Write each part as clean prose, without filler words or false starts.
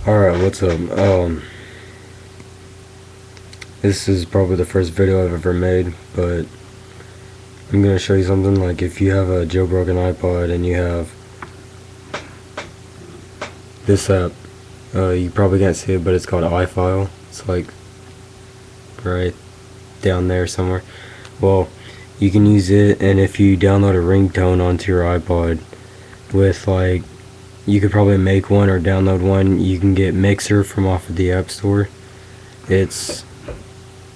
Alright, what's up? This is probably the first video I've ever made, but I'm gonna show you something. Like, if you have a jailbroken iPod and you have this app, you probably can't see it, but it's called iFile. It's like right down there somewhere. Well, you can use it, and if you download a ringtone onto your iPod with, like, you could probably make one or download one. You can get Mixer from off of the App Store. It's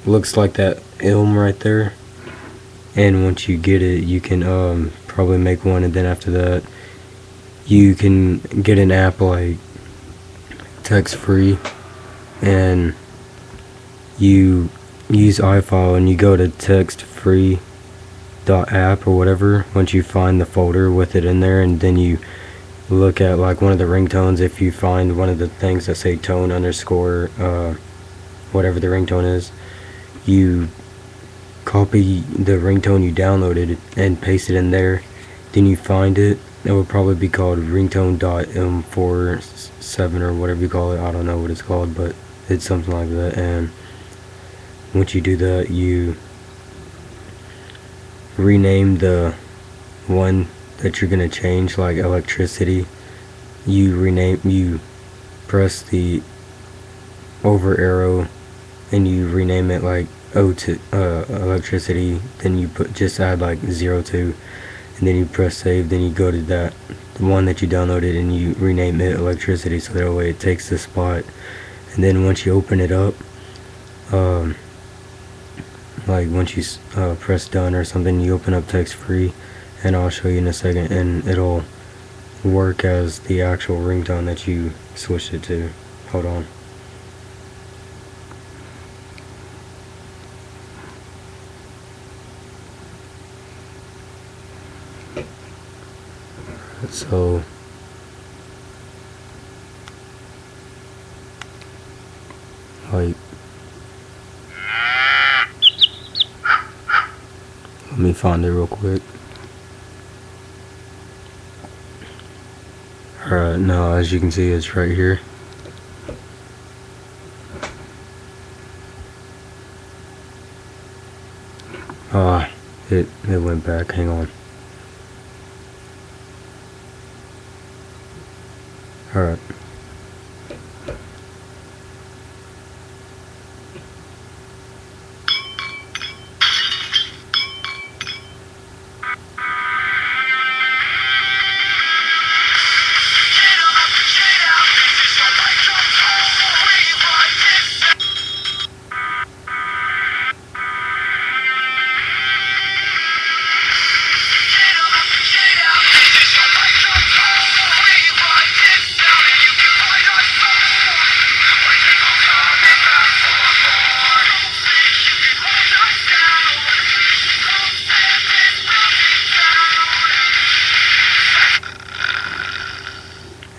looks like that ilm right there, and once you get it, you can probably make one, and then after that you can get an app like TextFree, and you use iFile and you go to TextFree.app or whatever once you find the folder with it in there, and then you look at like one of the ringtones. If you find one of the things that say tone underscore whatever the ringtone is, you copy the ringtone you downloaded and paste it in there. Then you find it. It will probably be called ringtone.m47 or whatever you call it. I don't know what it's called, but it's something like that. And once you do that, you rename the one that you're gonna change, like electricity. You press the over arrow and you rename it like O2 electricity. Then you just add like 02, and then you press save. Then you go to the one that you downloaded and you rename it electricity, so that way it takes the spot. And then once you open it up, like once you press done or something, you open up TextFree, and I'll show you in a second, and it'll work as the actual ringtone that you switched it to. Hold on. So like, let me find it real quick. Alright, now as you can see, it's right here. It went back. Hang on. Alright.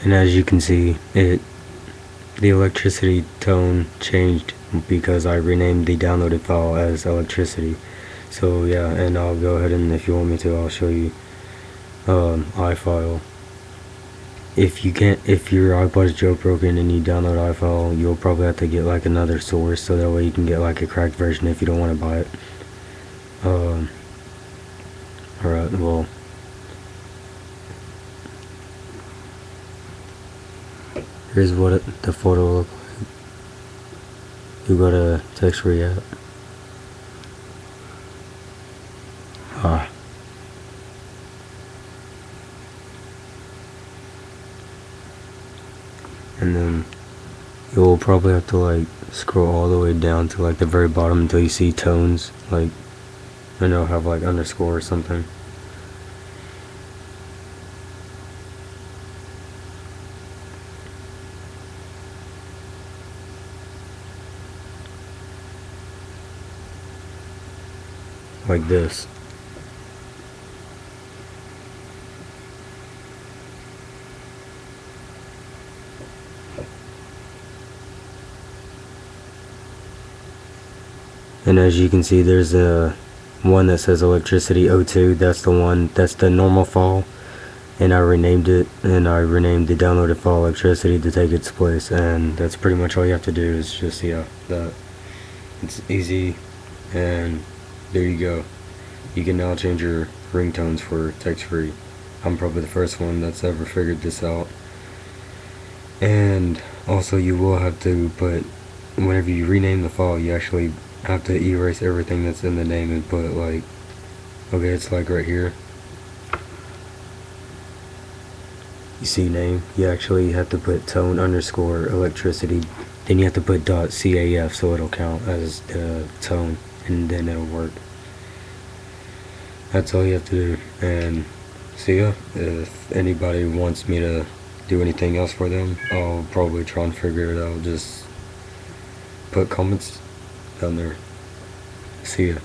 And as you can see, the electricity tone changed because I renamed the downloaded file as electricity. So yeah, and I'll go ahead, and if you want me to, I'll show you iFile. If your iPod is jailbroken and you download iFile, you'll probably have to get like another source, so that way you can get like a cracked version if you don't want to buy it. Alright, well, here's what the photo look like. You go to TextFree app. And then you'll probably have to like scroll all the way down to like the very bottom until you see tones, like, and it'll have like underscore or something. Like this. And as you can see, there's a one that says electricity 02. That's the one, that's the normal file. and I renamed it, and I renamed the downloaded file electricity to take its place, and that's pretty much all you have to do. Is just, yeah, that. It's easy, and there you go. You can now change your ringtones for TextFree. I'm probably the first one that's ever figured this out. And also, you will have to put, whenever you rename the file, you actually have to erase everything that's in the name and put, like, okay, it's like right here. You see name, you actually have to put tone underscore electricity, then you have to put .caf so it'll count as the tone, and then it'll work. That's all you have to do. And see ya. If anybody wants me to do anything else for them, I'll probably try and figure it out. Just put comments down there. See ya.